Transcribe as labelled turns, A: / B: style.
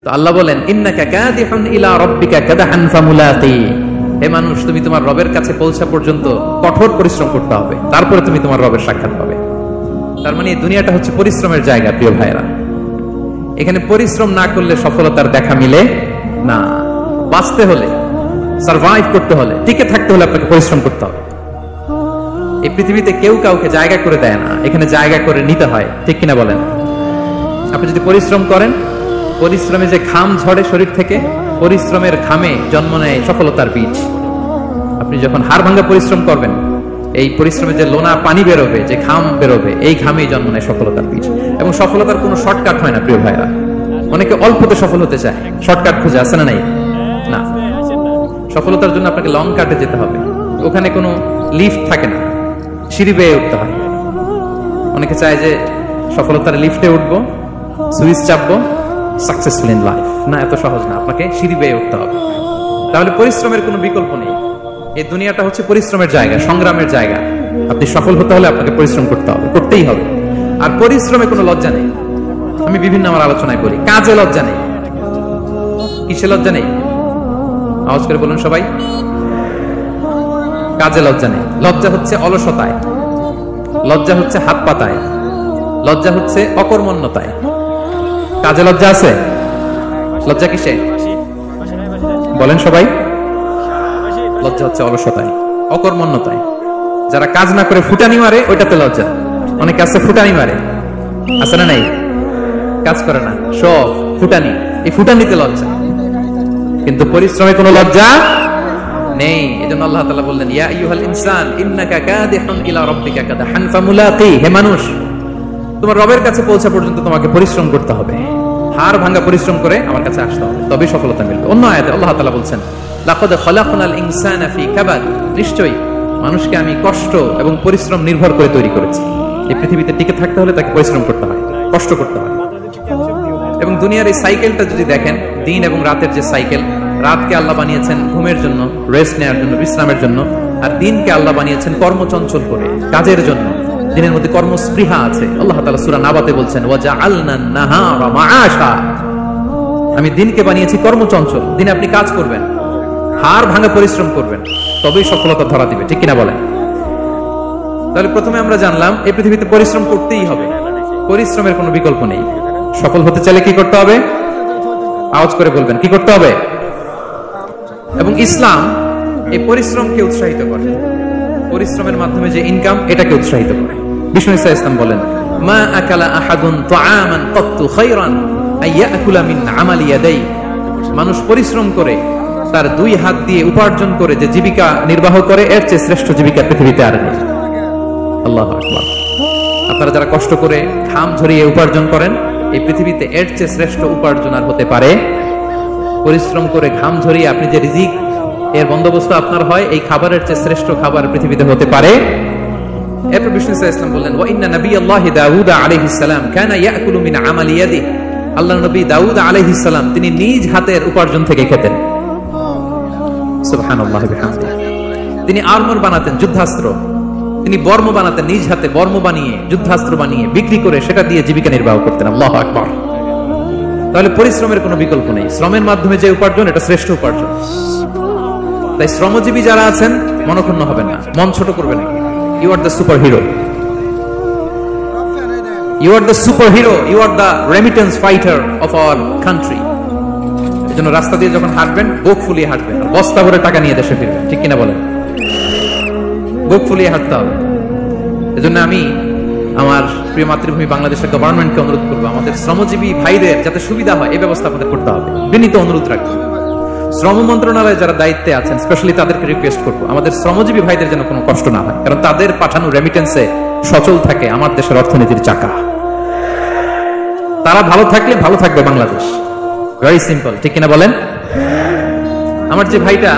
A: তো আল্লাহ বলেন ইন্নাকা কাদিহুন ইলা রাব্বিকা কাদহান ফামুলাকি, হে মানুষ তুমি তোমার রবের কাছে পৌঁছা পর্যন্ত কঠোর পরিশ্রম করতে হবে, তারপরে তুমি তোমার রবের সাক্ষাৎ পাবে। তার মানে এই দুনিয়াটা হচ্ছে পরিশ্রমের জায়গা। প্রিয় ভাইরা, এখানে পরিশ্রম না করলে সফলতার দেখা মিলে না। বাঁচতে হলে, সারভাইভ করতে হলে, টিকে থাকতে হলে আপনাকে পরিশ্রম করতে হবে। এই পৃথিবীতে কেউ কাউকে জায়গা করে দেয় না, এখানে জায়গা করে নিতে হয়। ঠিক কিনা বলেন? আপনি যদি পরিশ্রম করেন, পরিশ্রমে যে ঘাম ঝরে শরীর থেকে, পরিশ্রমের ঘামে জন্ম নেয় সফলতার বীজ। আপনি যখন হাড় ভাঙা পরিশ্রম করবেন, এই পরিশ্রমে যে লোনা পানি বেরোবে, যে ঘাম বেরোবে, এই ঘামেই জন্ম নেয় সফলতার বীজ। এবং সফলতার কোনো শর্টকাট হয় না প্রিয় ভাইরা। অনেকে অল্পতে সফল হতে চায়, শর্টকাট খুঁজে, আছে না নাই? না, সফলতার জন্য আপনাকে লং কাটে যেতে হবে। ওখানে কোনো লিফট থাকে না, সিঁড়ি বেয়ে উঠতে হয়। অনেকে চায় যে সফলতার লিফটে উঠবো, সুইচ চাপবো, সাকসেসফুল ইন লাইফ। না, এত সহজ না, আপনাকে সিঁড়ি বেয়ে উঠতে হবে। তাহলে পরিশ্রমের কোনো বিকল্প নেই। এই দুনিয়াটা হচ্ছে পরিশ্রমের জায়গা, সংগ্রামের জায়গা। আপনি সফল হতে হলে আপনাকে পরিশ্রম করতে হবে, করতেই হবে। আর পরিশ্রমে কোনো লজ্জা নেই। আমি বিভিন্ন আমার আলোচনায় বলি, কাজে লজ্জা নেই। কিসে লজ্জা নেই? আওয়াজ করে বলুন সবাই। কাজে লজ্জা নেই। লজ্জা হচ্ছে অলসতায়, লজ্জা হচ্ছে হাত পাতায়, লজ্জা হচ্ছে অকর্মণ্যতায়। কাজে লজ্জা আছে? লজ্জা কিসে বলেন সবাই? লজ্জা হচ্ছে অলসতায়, অকর্মণ্যতায়। যারা কাজ না করে ফুটানি মারে, ওইটাতে লজ্জা। অনেকে আছে ফুটানি মারে, আছে না নাই? কাজ করে না, সব ফুটানি, এই ফুটানিতে লজ্জা। কিন্তু পরিশ্রমে কোনো লজ্জা নেই। এজন্য আল্লাহ তাআলা বললেন ইয়া আইয়ুহাল ইনসান ইন্নাকা কাদিহুন ইলা রাব্বিকা কাদহান ফামুলাকি, হে মানুষ তোমার রবের কাছে পৌঁছা পর্যন্ত তোমাকে পরিশ্রম করতে হবে। হাড় ভাঙা পরিশ্রম করে আমার কাছে আসতে হবে, তবে সফলতা মিলবে। অন্য আয়াতে আল্লাহ তাআলা বলছেন লাকাদ খালাকনাল ইনসানা ফি কাবাদ, নিশ্চয়ই মানুষকে আমি কষ্ট এবং পরিশ্রম নির্ভর করে তৈরি করেছি। এই পৃথিবীতে টিকে থাকতে হলে তাকে পরিশ্রম করতে হয়, কষ্ট করতে হয়। এবং দুনিয়ার এই সাইকেলটা যদি দেখেন, দিন এবং রাতের যে সাইকেল, রাতকে আল্লাহ বানিয়েছেন ঘুমের জন্য, রেস্ট নেওয়ার জন্য, বিশ্রামের জন্য। আর দিনকে আল্লাহ বানিয়েছেন কর্মচঞ্চল করে, কাজের জন্য। দিনের মধ্যে কর্মস্পৃহা আছে। আল্লাহ তাআলা সূরা নাবাতে বলছেন ওয়াজআলনান নাহারা মাআশা, আমি দিনকে বানিয়েছি কর্মচঞ্চল। দিনে আপনি কাজ করবেন, হাড় ভাঙা পরিশ্রম করবেন, তবেই সফলতা ধরা দিবে। ঠিক কিনা বলেন? তাহলে প্রথমে আমরা জানলাম এই পৃথিবীতে পরিশ্রম করতেই হবে, পরিশ্রমের কোনো বিকল্প নেই। সফল হতে চাইলে কি করতে হবে? আওয়াজ করে বলবেন, কি করতে হবে? এবং ইসলাম এই পরিশ্রমকে উৎসাহিত করে, পরিশ্রমের মাধ্যমে যে ইনকাম, এটাকে উৎসাহিত করে। বিষ্ণু ঈসা ইসলাম বলেন মা আকালা আহাদুন তাআমান কাত্তু খায়রান আইয়াকুলা মিন আমালি ইয়াদাই, মানুষ পরিশ্রম করে তার দুই হাত দিয়ে উপার্জন করে যে জীবিকা নির্বাহ করে, এর চেয়ে শ্রেষ্ঠ জীবিকা পৃথিবীতে আর নেই। আল্লাহু আকবার। আপনারা যারা কষ্ট করে ঘাম ঝরিয়ে উপার্জন করেন, এই পৃথিবীতে এর চেয়ে শ্রেষ্ঠ উপার্জন আর হতে পারে? পরিশ্রম করে ঘাম ঝরিয়ে আপনি যে রিজিক এর বন্দোবস্ত আপনার হয়, এই খাবারের চেয়ে শ্রেষ্ঠ খাবার পৃথিবীতে হতে পারে? এরপর বিষ্ণু ঈসা ইসলাম বললেন ওয়া ইন্না নাবিয়াল্লাহি দাউদ আলাইহিস সালাম কানা ইয়াকুলু মিন আমালি ইয়াদি, আল্লাহর নবী দাউদ আলাইহিস সালাম তিনি নিজ হাতের উপার্জন থেকে খেতেন। সুবহানাল্লাহি ওয়া বিহামদিহি। তিনি আর্মর বানাতেন, যুদ্ধাস্ত্র। তিনি বর্ম বানাতেন, নিজ হাতে বর্ম বানিয়ে, যুদ্ধাস্ত্র বানিয়ে বিক্রি করে সেটা দিয়ে জীবিকা নির্বাহ করতেন। আল্লাহু আকবার। তাহলে পরিশ্রমের কোনো বিকল্প নেই। শ্রমের মাধ্যমে যে উপার্জন, এটা শ্রেষ্ঠ উপার্জন। তাই শ্রমজীবী যারা আছেন, মনক্ষুণ্ণ হবেন না, মন ছোট করবেন না। You are the superhero, you are the superhero, you are the remittance fighter of our country. এই জন্য রাস্তা দিয়ে যখন হাঁটবেন, বুক ফুলিয়ে হাঁটবেন, বস্তা ভরে টাকা নিয়ে দেশে ফিরবেন। ঠিক কিনা বলেন? বুক ফুলিয়ে হাঁটতে হবে। এজন্য আমি আমার প্রিয় মাতৃভূমি বাংলাদেশের গভর্নমেন্টকে অনুরোধ করবো, আমাদের শ্রমজীবী ভাইদের যাতে সুবিধা হয়, এই ব্যবস্থা আপনাদের করতে হবে। বিনীত অনুরোধ রাখবো। শ্রম মন্ত্রণালয়ে যারা দায়িত্বে আছেন, স্পেশালি তাদেরকে রিকোয়েস্ট করবো, আমাদের শ্রমজীবী ভাইদের যেন কোনো কষ্ট না হয়। কারণ তাদের পাঠানো রেমিটেন্সে সচল থাকে আমার দেশের অর্থনীতির চাকা। তারা ভালো থাকলে ভালো থাকবে বাংলাদেশ। Very simple. ঠিক কিনা বলেন? আমার যে ভাইটা